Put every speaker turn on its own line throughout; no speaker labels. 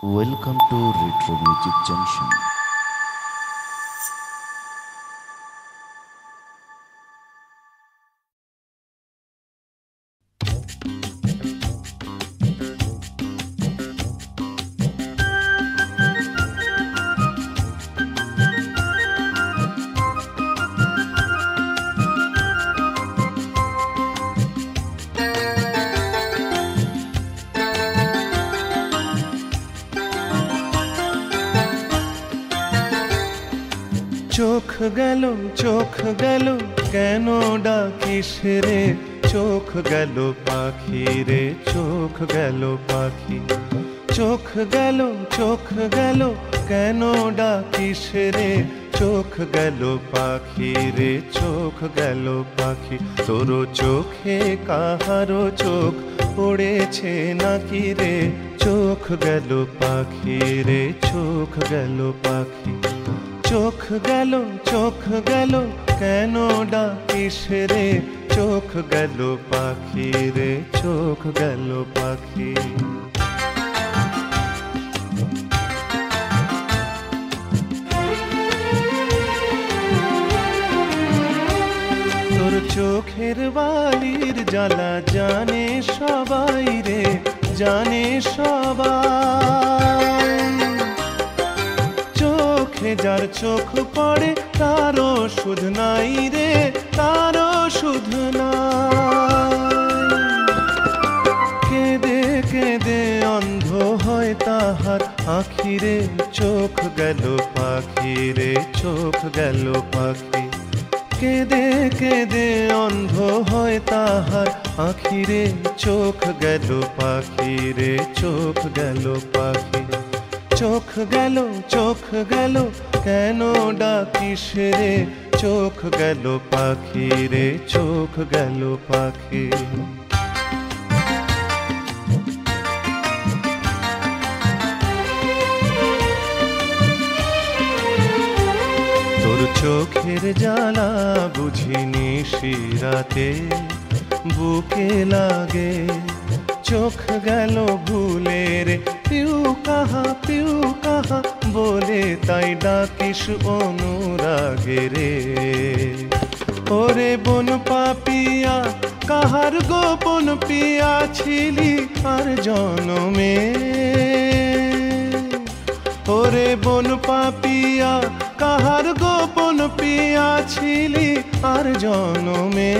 Welcome to Retro Music Junction.
চোখ গেল কেন ডাকিস রে, চোখ গেল পাখি রে, চোখ গেল পাখি। চোখ গেল কেন ডাকিস রে, চোখ গেল পাখি রে, চোখ গেল পাখি। তোর চোখে কাহারো চোখ পড়েছে নাকি রে, চোখ গেল পাখি রে, চোখ গেল পাখি। চোখ গেল কেন ডাকিস রে, চোখ গেল পাখি রে, চোখ গেল পাখি। তোর চোখের বালির জ্বালা জানে সবাই রে, জানে সবাই। যার চোখ পড়ে তারও শুধ নাই রে, তারও শুধ নাই। কেঁদে কেঁদে অন্ধ হয় তাহার আখি রে, চোখ গেল পাখি রে, চোখ গেল পাখি। কেঁদে কেঁদে অন্ধ হয় তাহার আখি রে, চোখ গেল পাখি রে, চোখ গেল পাখি। চোখ গেল কেন ডাকিস রে, চোখ গেল পাখি রে, চোখ গেল পাখি। তোর চোখের জ্বালা বুঝিনি শিরাতে, বুকে লাগে চোখ গেল ভুলে রে, পিউ কাহা বলে তাই ডাকিস অনুরাগে রে। ওরে বন পাপিয়া কাহার গোপন পিয়া ছিলি আর জনমে, ওরে বন পাপিয়া কাহার গোপন পিয়া ছিলি আর জনমে।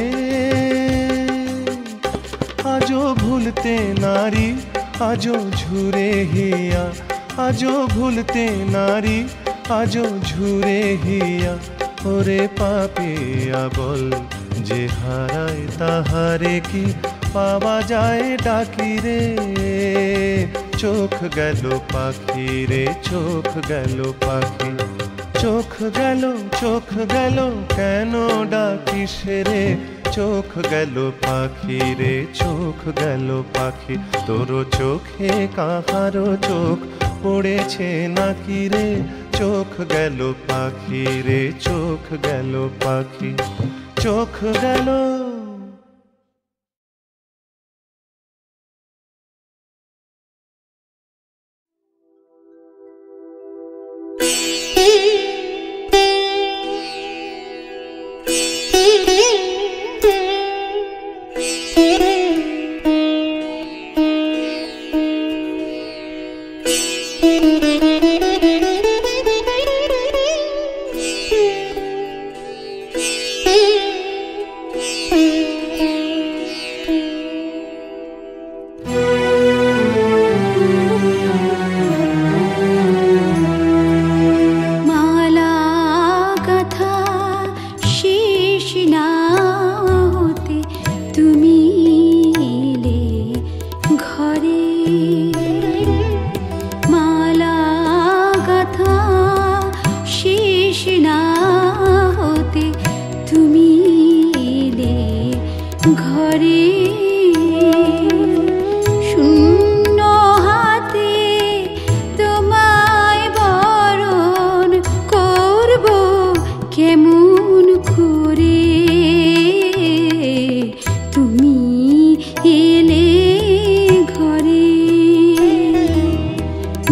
আজও ভুলতে নারী আজও ঝুরে হিয়া, আজও ভুলতে নারী আজও ঝুরে হিয়া। ওরে পাপিয়া বল যে হারায় তাহারে কি পাওয়া যায় ডাকি রে, চোখ গেল পাখি রে, চোখ গেল পাখি। চোখ গেল কেন ডাকিস রে, চোখ গেল পাখি রে, চোখ গেল পাখি। তোর চোখে কাহারো চোখ পড়েছে নাকি রে, চোখ গেল পাখি রে, চোখ গেল পাখি। চোখ গেল।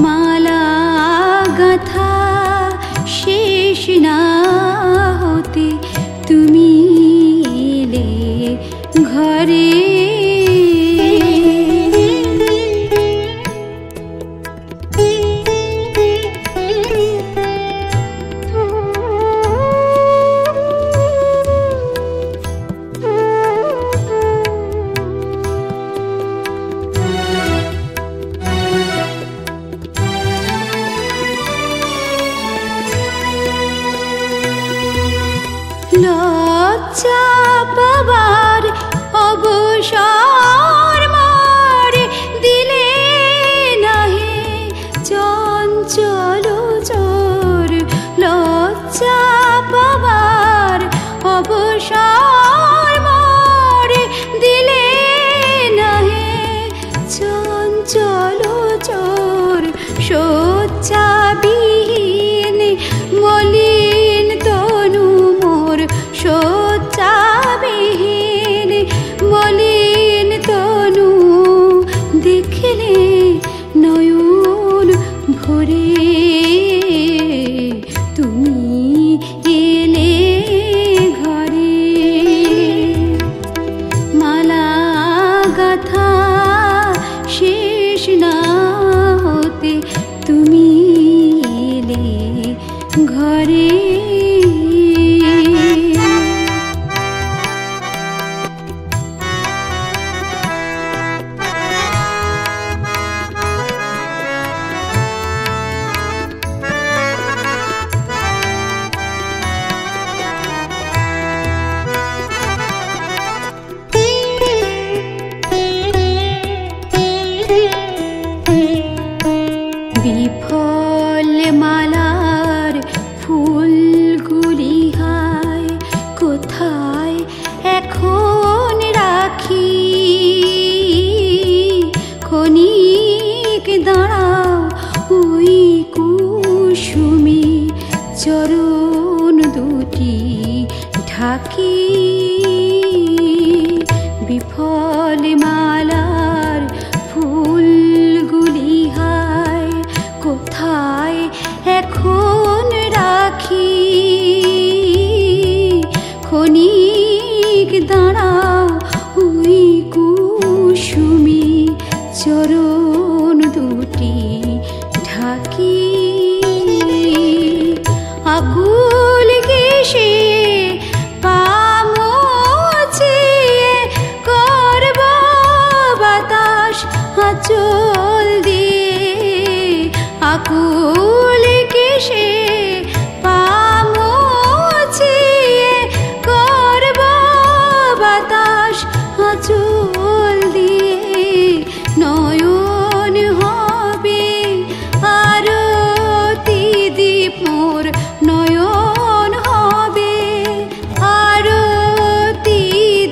মালা গাঁথা শেষ না হতে তুমি এলে ঘরে। লজ্জা পাবার অবসর মারে দিলে নাহে চঞ্চল চোর। লজ্জা পাবার অবসর মারে দিলে নাহে চঞ্চল চোর। শয্যাবিহীন মলিন তনু মোর, শয্যাবিহীন মলিন তনু দেখলে নয়ন ভরে। তুমি এলে ঘরে। মালা গাঁথা শেষ না হতে তুমি এলে ঘরে। বিফল মালার ফুলগুলি হায় কোথায় এখন রাখি। ক্ষণিক দাঁড়াও ওই কুসুমি চরণ দুটি ঢাকি। বিফল মালার ফুলগুলি হায় কোথায় এখন রাখি। ক্ষণিক দাঁড়াও ওই কুসুমি চরণ দুটি ঢাকি। আকুল কেশে পা মুছিয়ে করব বাতাস আঁচল দিয়ে। আকুল কেশে পা মুছিয়ে করব বাতাস আঁচল দিয়ে। নয়ন হবে আরতি দীপ মোর, নয়ন হবে আরতি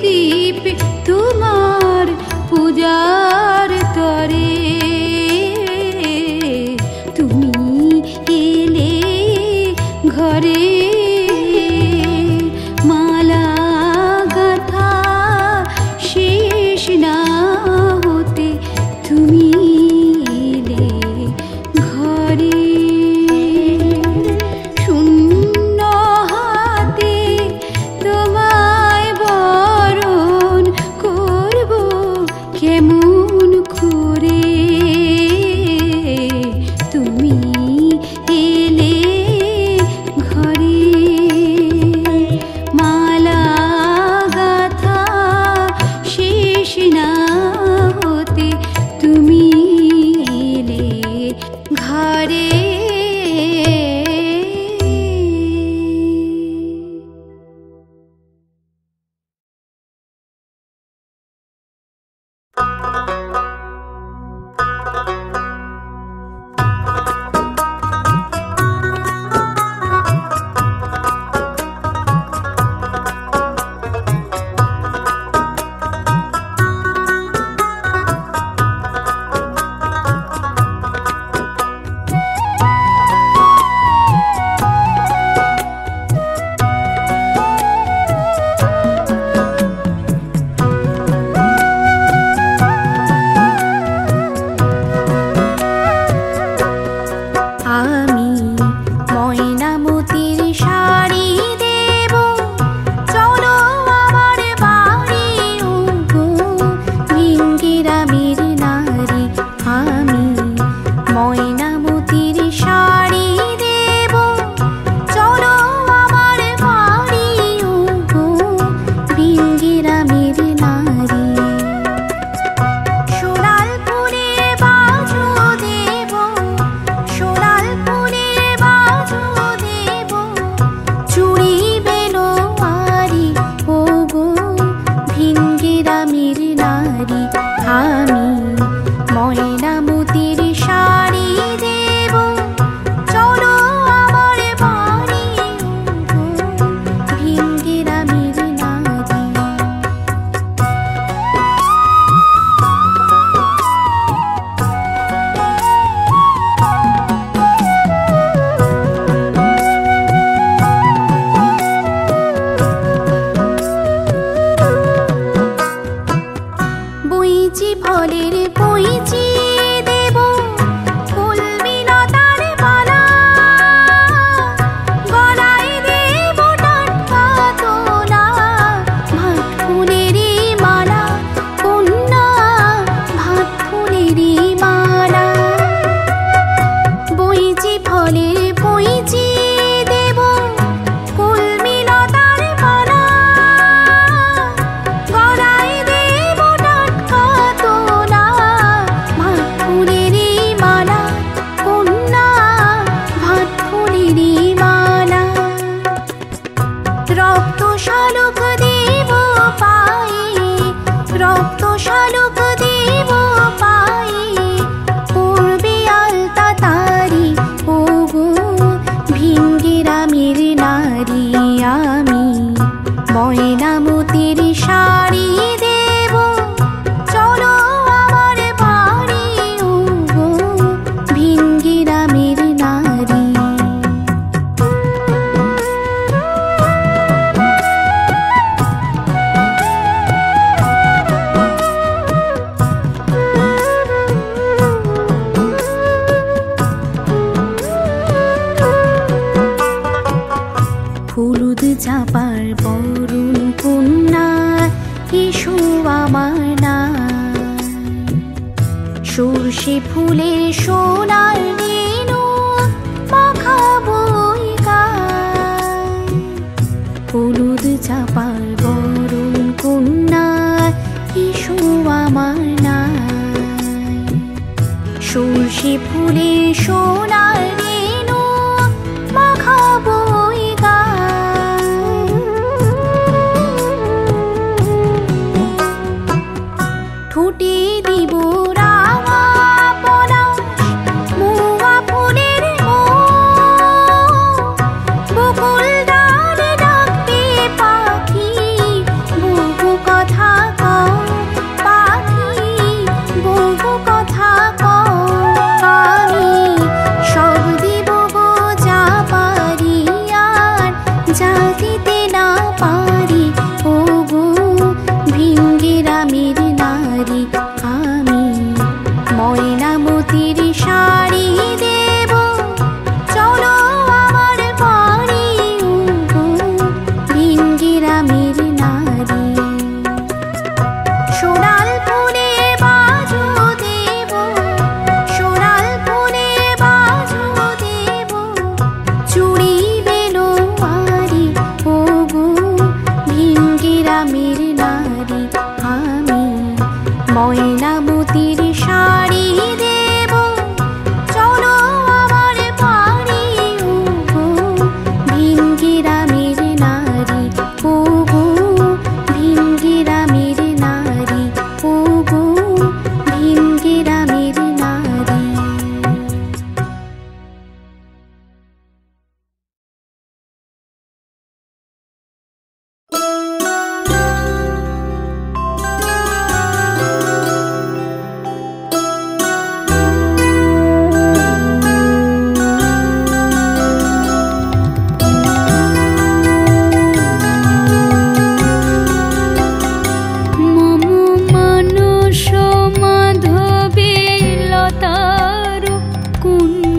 দীপ তোমার পূজার তরে। তুমি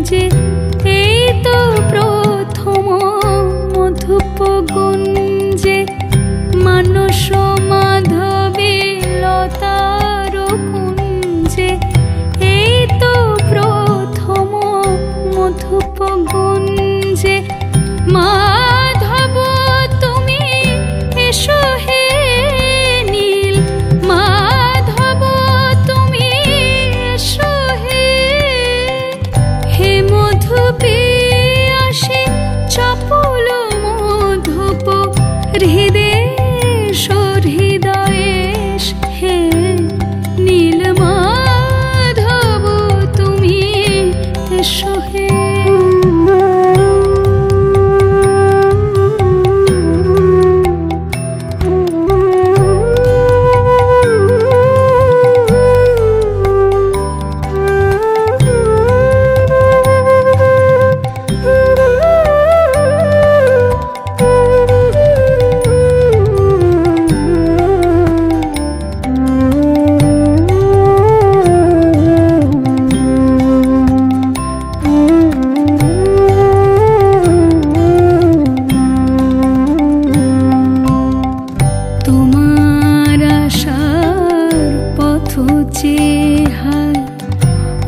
যে এই তো প্রথম মধুপ গুঞ্জে মানস মাধবী লতার কুঞ্জে এই তো প্রথম মধুপ গুঞ্জে মাধব তুমি এসো হে নীল মাধব তুমি এসো হে মধুপে আসে চপল মধুপ হৃদেশ হৃদয়েশ হে নীল মাধব তুমি এসো হে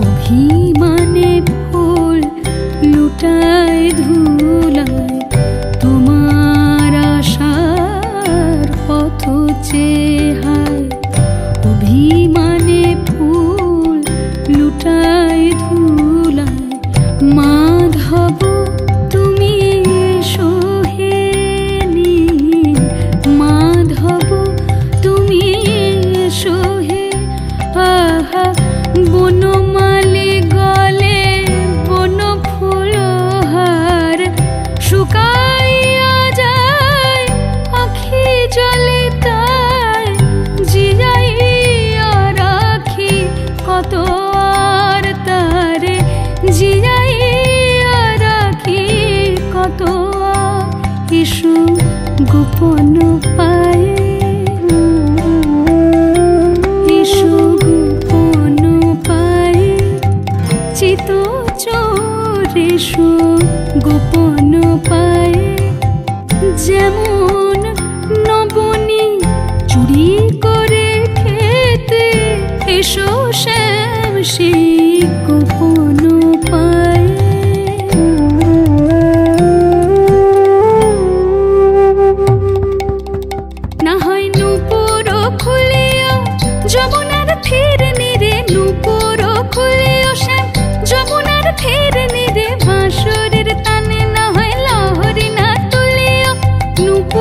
অভিমানে ফুল লুটায় ধুলায় তোমার আশার পথ চেহায় অভিমানে ফুল লুটায় ধুলায় মাধব তুমি এসো হে নীল মাধব তুমি এসো হে আহা বনমালী গলে বন ফুলহার শুকাইয়া যায় আখি জলে তাই জিয়াইয়া রাখি কত আর তারে জিয়াইয়া রাখি কত ইসু গোপন পায়ে চিত চোরেশু গোপন পায়ে যেমন নবনী চুরি করে খেতে এসো শ্যাম সেই গোপন পায়ে না হয় নূপুর খুলিও যমুনার ফির নিরে নূপুর খুলিও শ্যাম যমুনার ফের নিরে বাঁশরের তানে না হয় লহরি না তুলিও নূপুর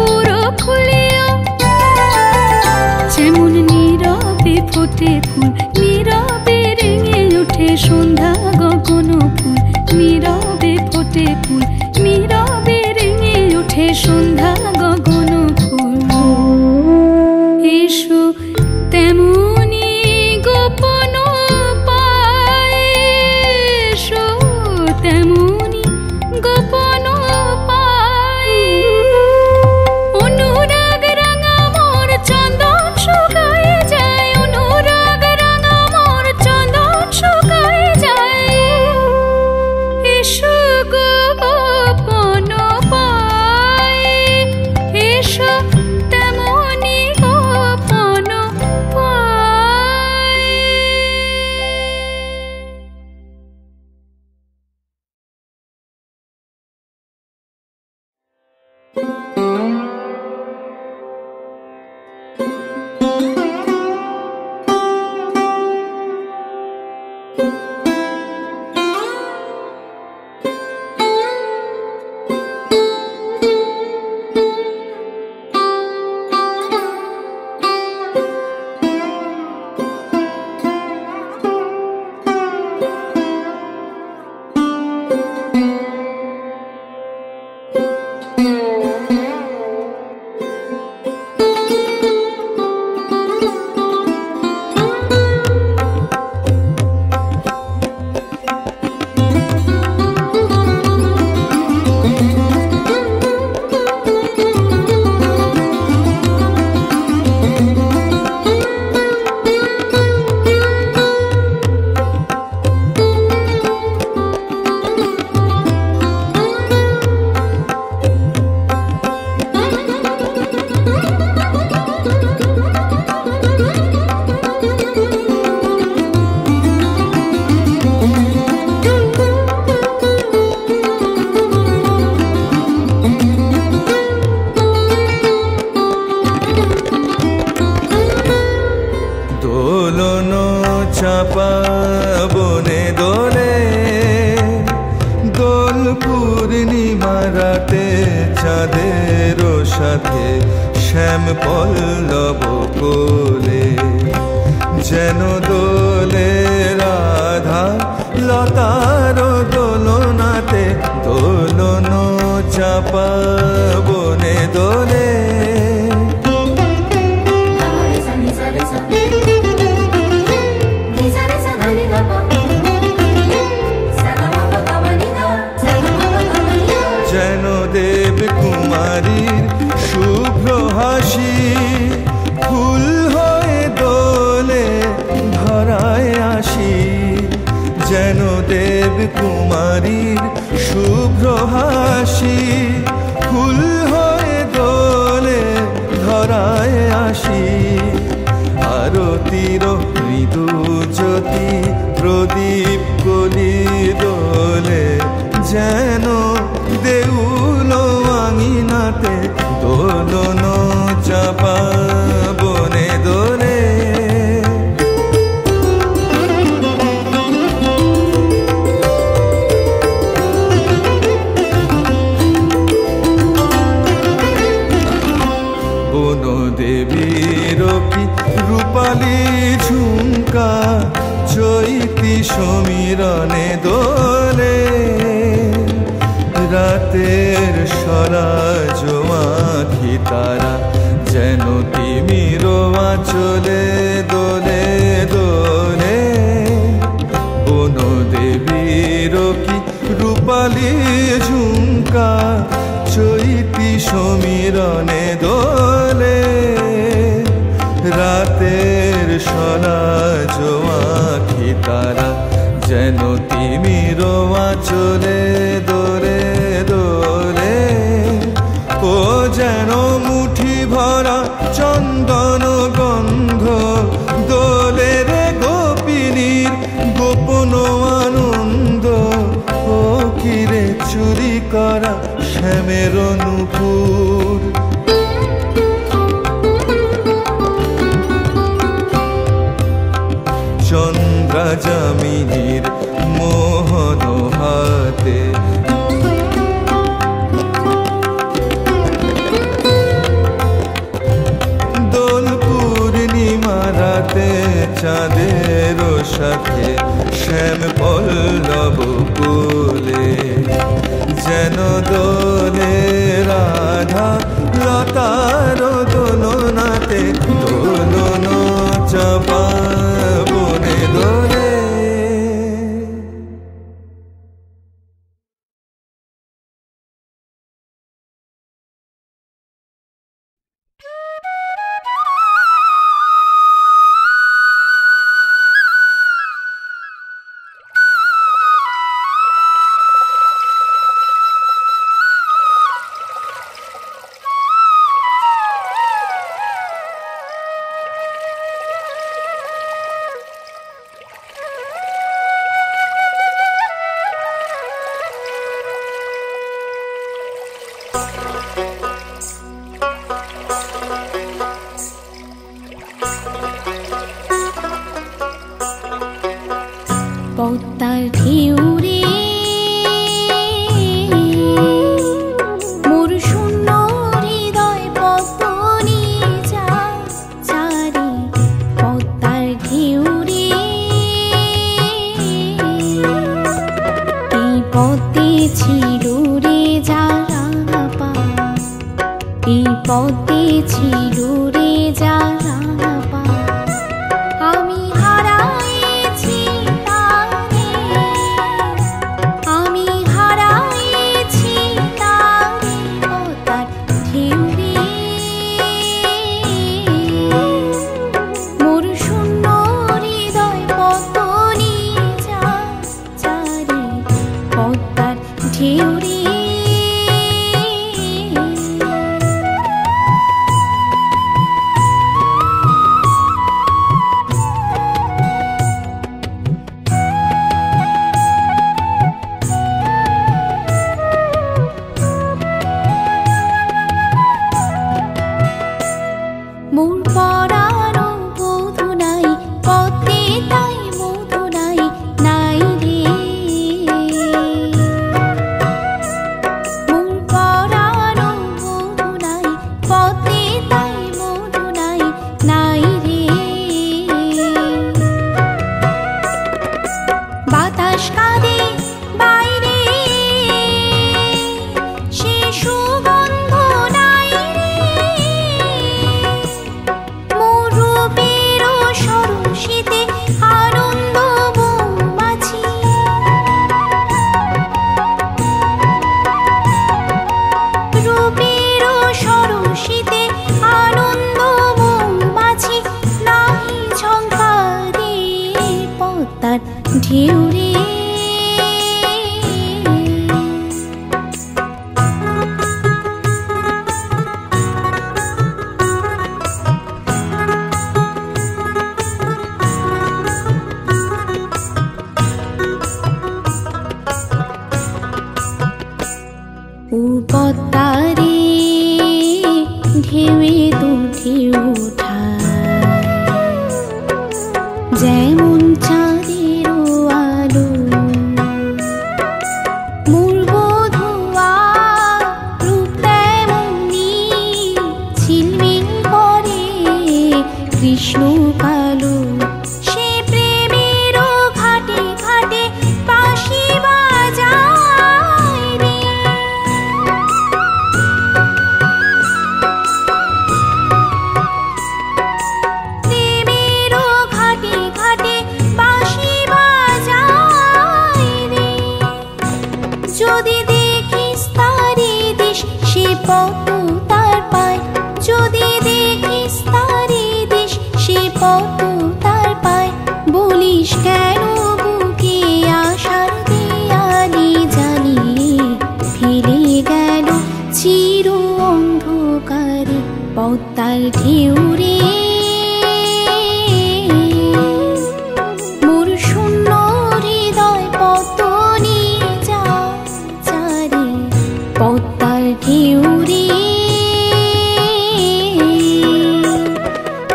চাঁদের সাথে শ্যাম পল্লব কোলে, যেন দোলে রাধা লতার দোলনাতে দোলন চাপা বনে দোলে। যেন দেব কুমারীর শুভ্র হাসি ফুল হয়ে দোলে ধরায় আসি, যেন দেব কুমারীর শুভ্র হাসি ফুল হয়ে দোলে ধরায় আসি। আরতির মৃদু জ্যোতি প্রদীপ কলি দোলে, যেন দেউল আঙিনাতে দোলন চাপা বনে দোলে। বনদেবীর কি রূপালী ঝুমকা চৈতি সমীরণে দোলে, রাতের স্বরাজ আঁখি তারা যেন তিমির আঁচলে দোলে দোলে। বনদেবীর কি রূপালী ঝুমকা চৈতি সমীরণে দোলে, রাতের স্বরাজ আঁখি তারা যেন তিমির আঁচলে দোলে দোলে। ও যেন মুঠি ভরা চন্দন গন্ধ দোলে রে গোপিনীর গোপন আনন্দ। ও কিরে চুরি করা শ্যামের নূপুর, চন্দ্রা যামিনীর মোহন হাতে, দোল পূর্ণিমা রাতে চাঁদের সাথে শ্যাম পল্লব কোলে, যেন দোলে রাধা লতার দোলনাতে দোলন চাপা বনে দোলে।
পদ্মার ঢেউরে মোর শূন্য হৃদয় পতনি চারি। পদ্মার ঢেউরে এই পথে ছিল রে যারা পা, এই পথে ছিল রে যারা পা। আমি হারাইছি তারে, আমি হারাইছি তারে পদ্মার ঢেউরে। মোর শূন্য হৃদয় পতনি চারি। পদ্মার ঢেউরে মোর পরানো বধু নাই, পথে তাই মধু নাই, নাই রে। ও পদ্মারে ঢেউয়ে দুঠে ওঠায় যেমন চাঁদের আলো মোর বধূয়া রূপ তেমনি ঝিলমিল করে কৃষ্ণ কালো সে প্রেমের ঘাটে ঘাটে বাঁশি বাজায় রে প্রেমের ঘাটে ঘাটে বাঁশি বাজায় রে যদি দেখিস তারে দেশ সে পথ তার পায় যদি দেখিস তারে দেশ সে পথ তার পায় বলিস কেন বুকে আশার দেয়ালি জ্বালিয়ে ফেলে গেল চির অন্ধকারে পদ্মার ঢেউ রে মোর শূন্য হৃদয় পতনি যা চারে পদ্মার ঢেউ রে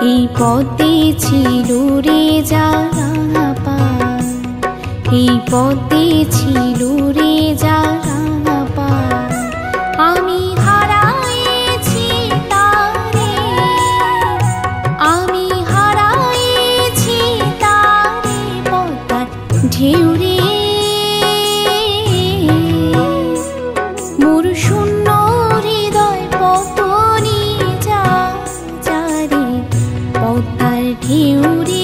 এই পদ্মে ছিল রে যারা পার এই পদ্মে ছিল রে যারা পার আমি হারাইছি তারে আমি হারাইছি তারে পদ্মার ঢেউ রে মোর শূন্য হৃদয় পতনি যা যারে পদ্মার ঢেউ রে